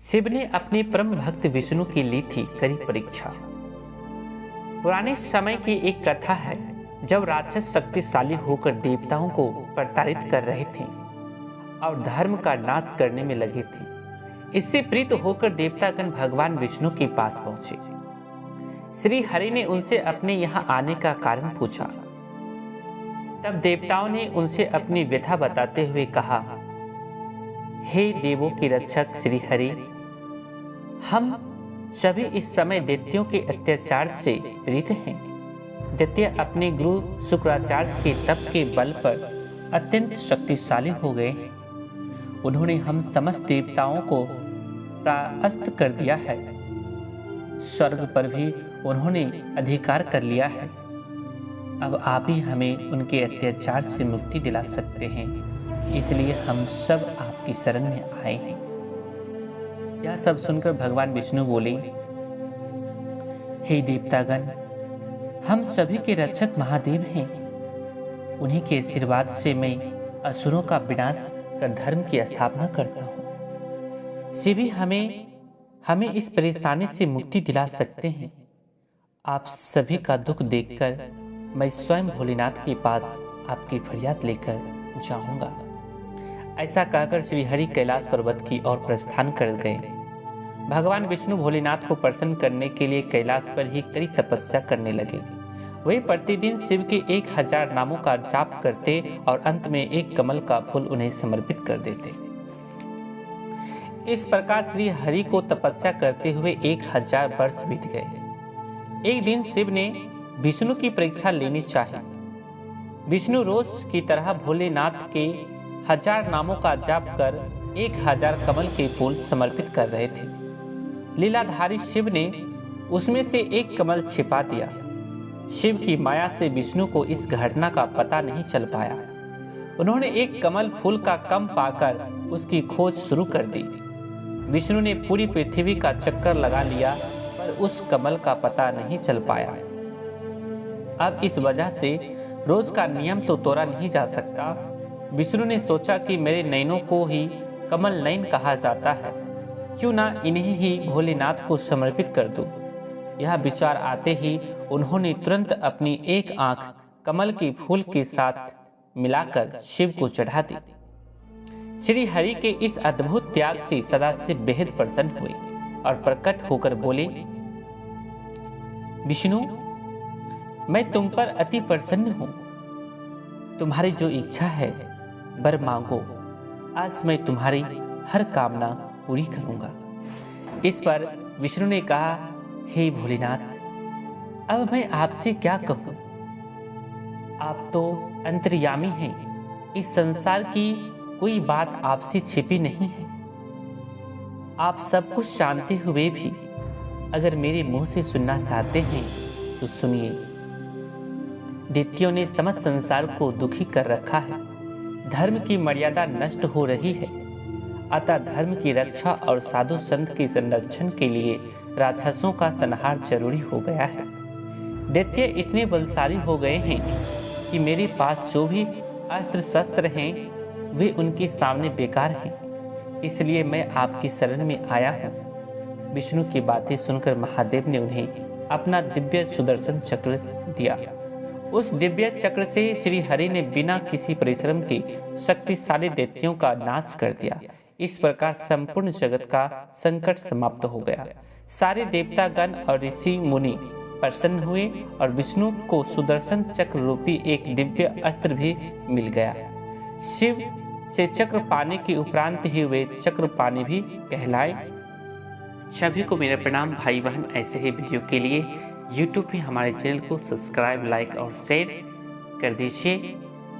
शिव ने अपने परम भक्त विष्णु की ली थी कड़ी परीक्षा। पुराने समय की एक कथा है, जब राक्षस शक्तिशाली होकर देवताओं को प्रताड़ित कर रहे थे और धर्म का नाश करने में लगे थे। इससे प्रीत होकर देवतागण भगवान विष्णु के पास पहुंचे। श्री हरि ने उनसे अपने यहाँ आने का कारण पूछा। तब देवताओं ने उनसे अपनी व्यथा बताते हुए कहा, हे देवों के रक्षक श्री हरि, हम सभी इस समय दैत्यों के अत्याचार से पीड़ित हैं। दैत्य अपने गुरु शुक्राचार्य के तप के बल पर अत्यंत शक्तिशाली हो गए हैं। उन्होंने हम समस्त देवताओं को परास्त कर दिया है। स्वर्ग पर भी उन्होंने अधिकार कर लिया है। अब आप ही हमें उनके अत्याचार से मुक्ति दिला सकते हैं, इसलिए हम सब आपकी शरण में आए हैं। यह सब सुनकर भगवान विष्णु बोले, हे देवतागण, हम सभी के रक्षक महादेव हैं। उन्हीं के आशीर्वाद से मैं असुरों का विनाश कर धर्म की स्थापना करता हूँ। शिव ही हमें इस परेशानी से मुक्ति दिला सकते हैं। आप सभी का दुख देखकर मैं स्वयं भोलेनाथ के पास आपकी फरियाद लेकर जाऊंगा। ऐसा कहकर श्री हरि कैलाश पर्वत की ओर प्रस्थान कर गए। भगवान विष्णु भोलेनाथ को प्रसन्न करने के लिए कैलाश पर ही कड़ी तपस्या करने लगे। वे प्रतिदिन शिव के 1000 नामों का जाप करते और अंत में एक कमल का फूल उन्हें समर्पित कर देते। इस प्रकार श्री हरि को तपस्या करते हुए 1000 वर्ष बीत गए। एक दिन शिव ने विष्णु की परीक्षा लेनी चाही। विष्णु रोज की तरह भोलेनाथ के 1000 नामों का जाप कर 1000 कमल के फूल समर्पित कर रहे थे। लीलाधारी शिव ने उसमें से एक कमल छिपा दिया। शिव की माया से विष्णु को इस घटना का पता नहीं चल पाया। उन्होंने एक कमल फूल का कम पाकर उसकी खोज शुरू कर दी। विष्णु ने पूरी पृथ्वी का चक्कर लगा लिया, पर उस कमल का पता नहीं चल पाया। अब इस वजह से रोज का नियम तो तोड़ा नहीं जा सकता। विष्णु ने सोचा कि मेरे नयनों को ही कमल नयन कहा जाता है, क्यों ना इन्हें ही भोलेनाथ को समर्पित कर दूं। यह विचार आते ही उन्होंने तुरंत अपनी एक आंख कमल के फूल के साथ मिलाकर शिव को चढ़ा दी। श्री हरि के इस अद्भुत त्याग से सदाशिव बेहद प्रसन्न हुए और प्रकट होकर बोले, विष्णु, मैं तुम पर अति प्रसन्न हूँ। तुम्हारी जो इच्छा है वर मांगो, आज मैं तुम्हारी हर कामना पूरी करूंगा। इस पर विष्णु ने कहा, हे भोलेनाथ, अब मैं आपसे क्या कहूं? आप तो अंतर्यामी हैं। इस संसार की कोई बात आपसे छिपी नहीं है। आप सब कुछ जानते हुए भी अगर मेरे मुंह से सुनना चाहते हैं तो सुनिए। दैत्यों ने समस्त संसार को दुखी कर रखा है। धर्म की मर्यादा नष्ट हो रही है। अतः धर्म की रक्षा और साधु संत के संरक्षण के लिए राक्षसों का संहार जरूरी हो गया है। दैत्य इतने बलशाली हो गए हैं कि मेरे पास जो भी अस्त्र शस्त्र हैं वे उनके सामने बेकार हैं। इसलिए मैं आपकी शरण में आया हूँ। विष्णु की बातें सुनकर महादेव ने उन्हें अपना दिव्य सुदर्शन चक्र दिया। उस दिव्य चक्र से श्री हरि ने बिना किसी परिश्रम के शक्तिशाली दैत्यों का नाश कर दिया। इस प्रकार संपूर्ण जगत का संकट समाप्त हो गया। सारे देवतागण और ऋषि मुनि प्रसन्न हुए और विष्णु को सुदर्शन चक्र रूपी एक दिव्य अस्त्र भी मिल गया। शिव से चक्र पाने के उपरांत ही वे चक्रपाणी भी कहलाए। सभी को मेरा प्रणाम भाई बहन। ऐसे ही वीडियो के लिए YouTube पे हमारे चैनल को सब्सक्राइब, लाइक और शेयर कर दीजिए।